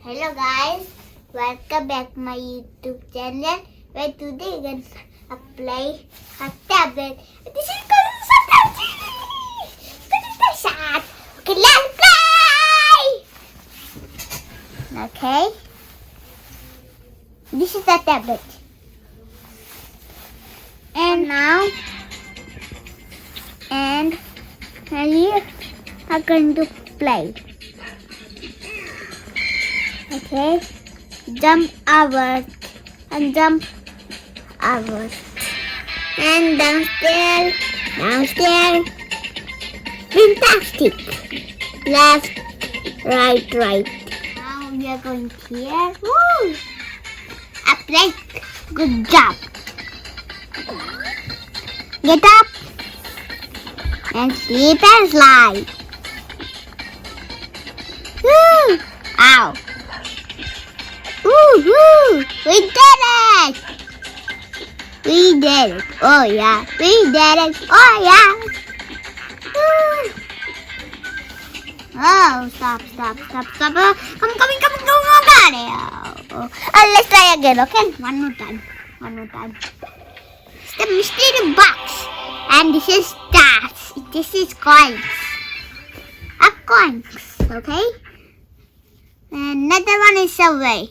Hello guys, welcome back to my YouTube channel where today we're going to apply a tablet. This is going to start. Okay, let's play! Okay, this is the tablet. And now, we are going to play. Okay, jump outward and jump outward and downstairs, fantastic, left, right. Now we are going here. Woo! Upright, good job. Get up and sleep and slide. Woo! Ow! Woo-hoo! We did it! We did it! Oh yeah! We did it! Oh yeah! Woo! Oh, stop! Come! Got it! Oh. Let's try again, okay? One more time. It's the mystery box, and this is stars. This is coins. Coins, okay? And another one is away.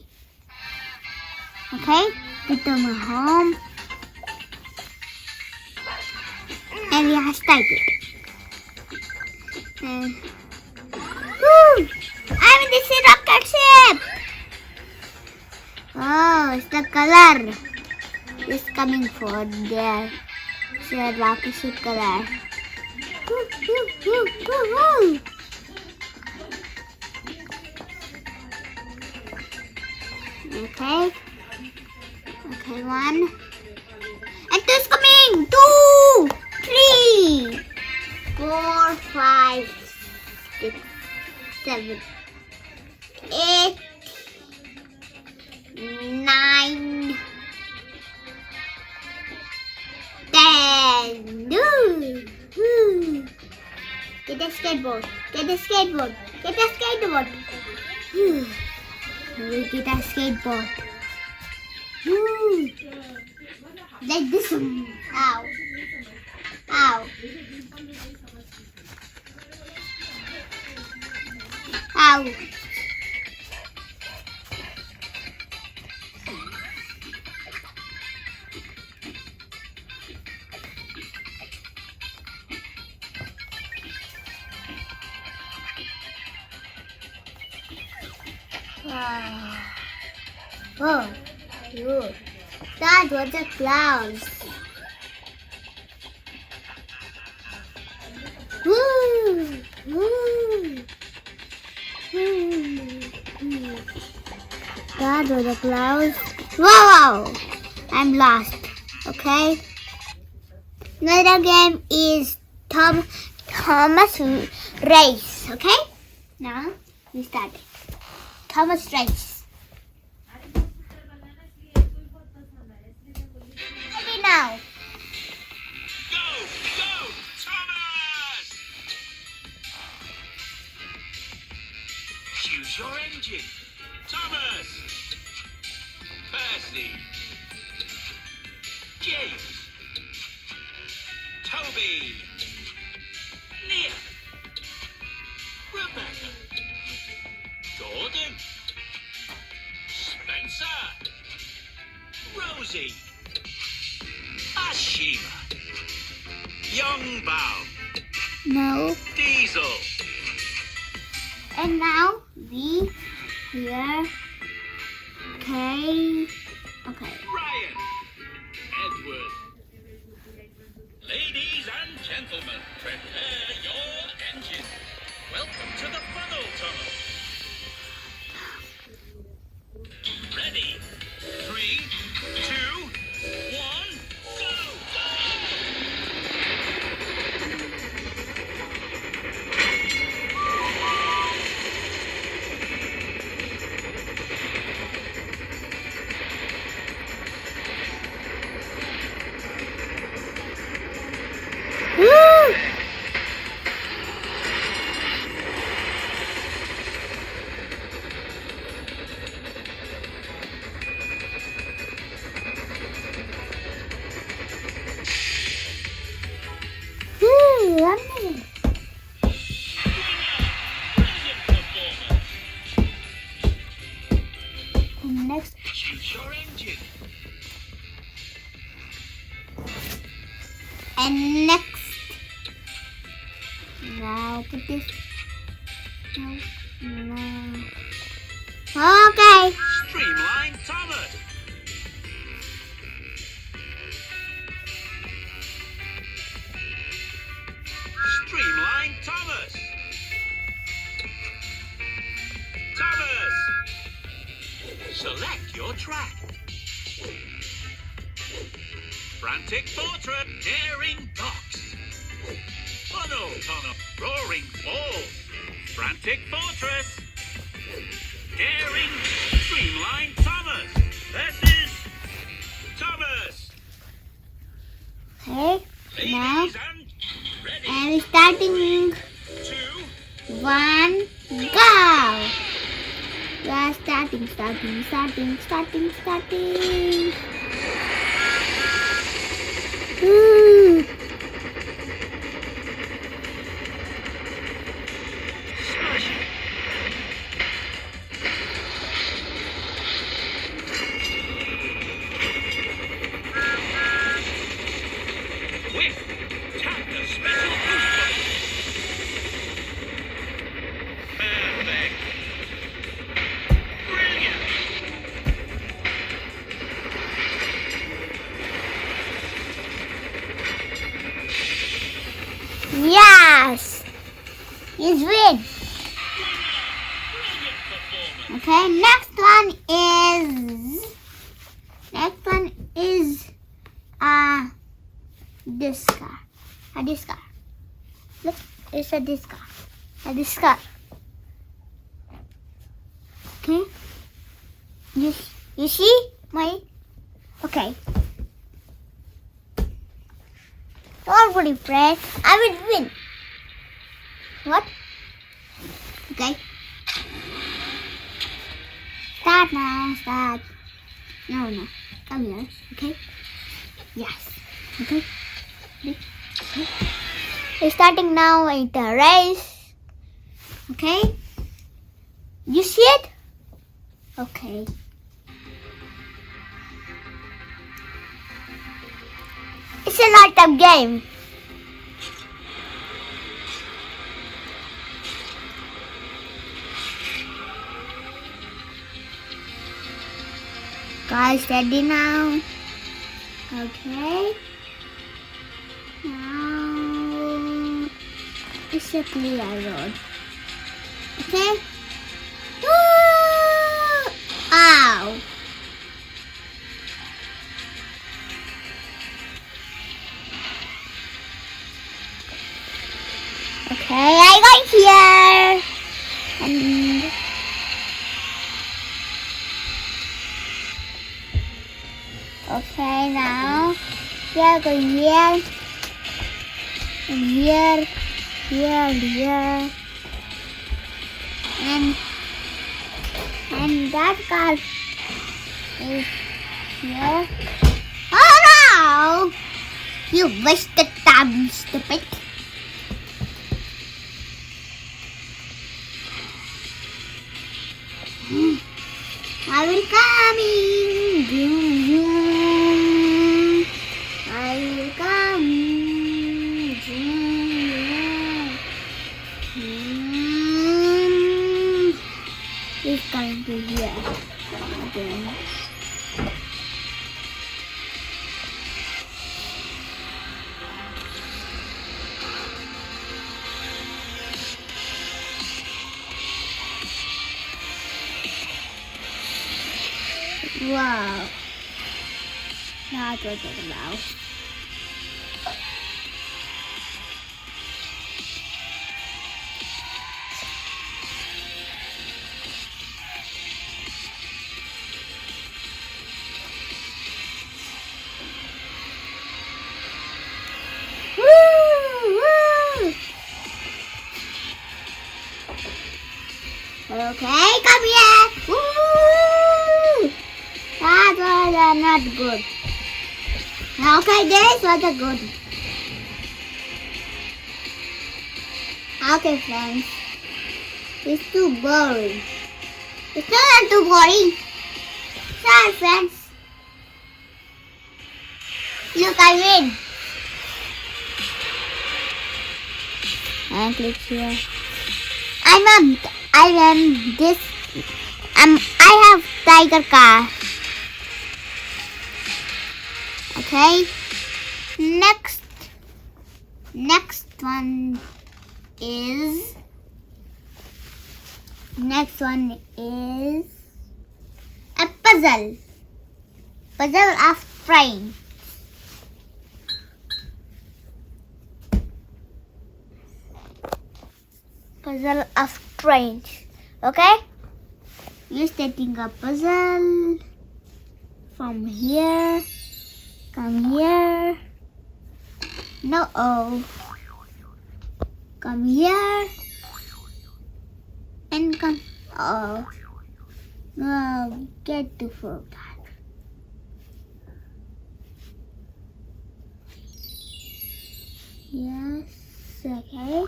Okay, get them home. And we have started. And woo! I'm in this rocket ship. Oh, it's the color. It's coming for there. It's the rocket ship color. Woo! Okay, one. And two's coming. 2, 3, 4, 5, 6, 7, 8, 9, 10. Woo! Get the skateboard. Whew. We'll get a skateboard. Woo! Like this one. Ow. Oh, look. That was the clouds. Woo! That was the clouds. Wow! I'm lost. Okay. Another game is Thomas Race. Okay. Now we start. Thomas Race. Ready now. Go, Thomas! Choose your engine. Thomas! Percy! James! Toby! Leah! Rebecca! Gordon! Spencer! Rosie! Ashima! Young Bao! No. Diesel! And now we here. Okay. Ryan! Edward! Ladies and gentlemen, prepare your engine. Welcome to the funnel tunnel. Ready? 3, 2, 1, go! Woo! your engine. And next, now put this. No. Okay. Streamline Thomas. Streamline Thomas. Thomas. Select your track. Frantic Fortress. Daring Docks. Funnel Tunnel. Roaring Falls. Frantic Fortress. Daring Streamline Thomas. This is Thomas. Okay. Now, Ladies and ready. and starting. 2, 1, go! We are starting. Ooh. smash it. Quick, tap the special boost button. Perfect. Brilliant. Yes! He's win. Brilliant performance. Okay, next one is this car. This car. Look, it's this car. This car. Okay. You see my? Okay. Don't worry, friend. I will win. What? Okay. Start now. Start. No. Come here. Okay. Yes. Okay. We're starting now with the race. Okay. You see it? Okay. It's a lot of game. Guys, ready now? Okay. Now it's a clear road. Okay. Woo! Ow! Okay, I got here. And okay, now we are going here. And here. And that car is here. Oh no! You wasted time, stupid. I will coming. Zoom, zoom. I will coming. Zoom, zoom. He's coming to here again. Wow. That's what it's about. Woo! Okay, come here. Woo! That was not good. Okay, this was a good. Okay, friends. It's too boring. It's not too boring. Sorry, friends. Look, I win. And click here. I am this. I have tiger car. Okay. Next one is. Next one is a puzzle. Puzzle of train. Puzzle of trains. Okay? You're setting a puzzle from here. Come here. No. Oh. Come here. And come. Oh. No. Get to forget. Yes. Okay.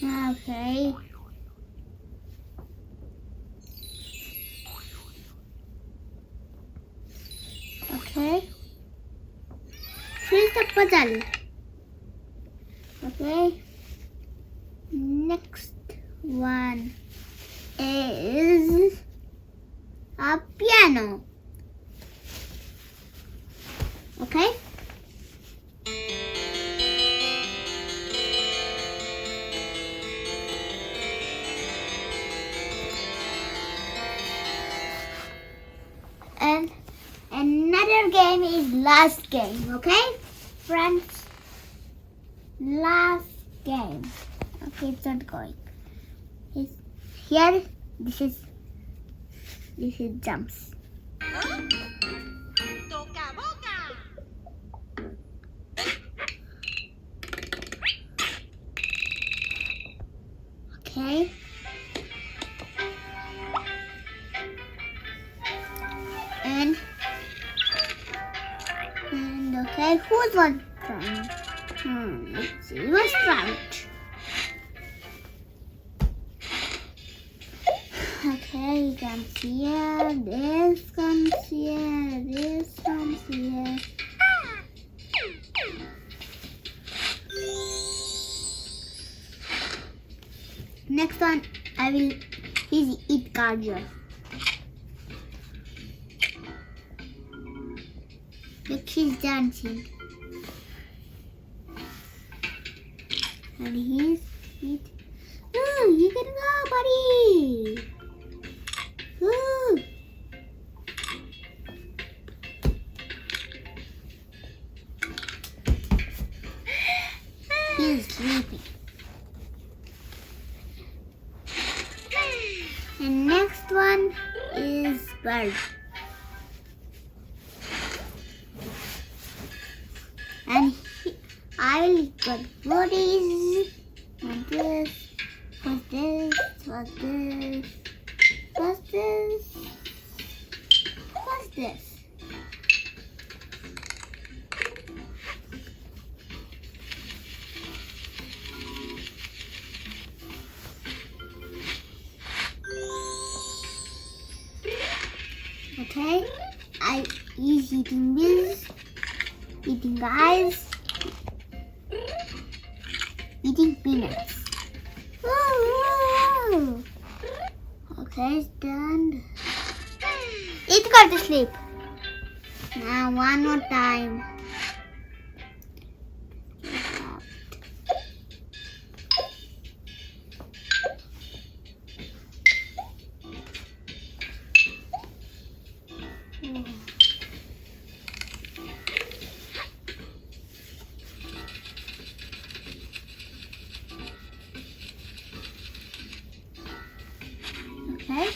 Okay. Okay. Here's the puzzle. Okay. Next one is a piano. Okay. And another game is last game, okay, friends? Last game. Okay, it's not going. It's here. This is jumps. Okay. And okay, who's one from? Let's see, who's right? Okay, you can see here, this comes here, this comes here. Next one, I will eat garlic. Look, he's dancing. And he's oh, you can go, buddy. Ooh. He's sleeping. And next one is bird. And I will put bodies and this, what's this, what's this, what's this, what's this. Okay, I is eating this, eating guys, eating peanuts. Woo! Okay, it's done. It's got to sleep. Now one more time. Okay.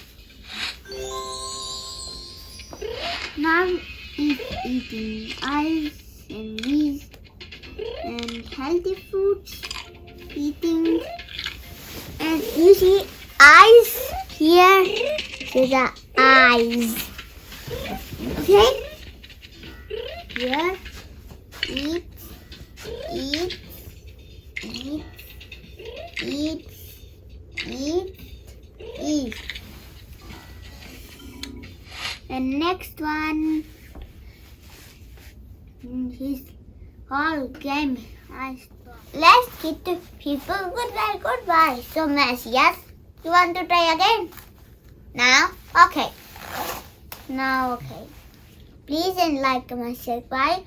Now he's eating ice and these and healthy foods. Eating and you see eyes here. So the eyes. Okay. Here. Eat. eat, eat, eat, eat. The next one is called game. Let's get to people. Goodbye. So messy, yes? You want to try again? Now? Okay. Okay. Please and like, comment, subscribe.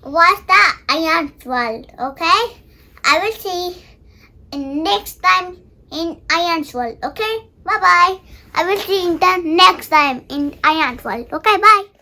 Watch the Iron's World, okay? I will see you next time in Iron's World, okay? Bye-bye. I will see you the next time in Iron's World, okay? Bye.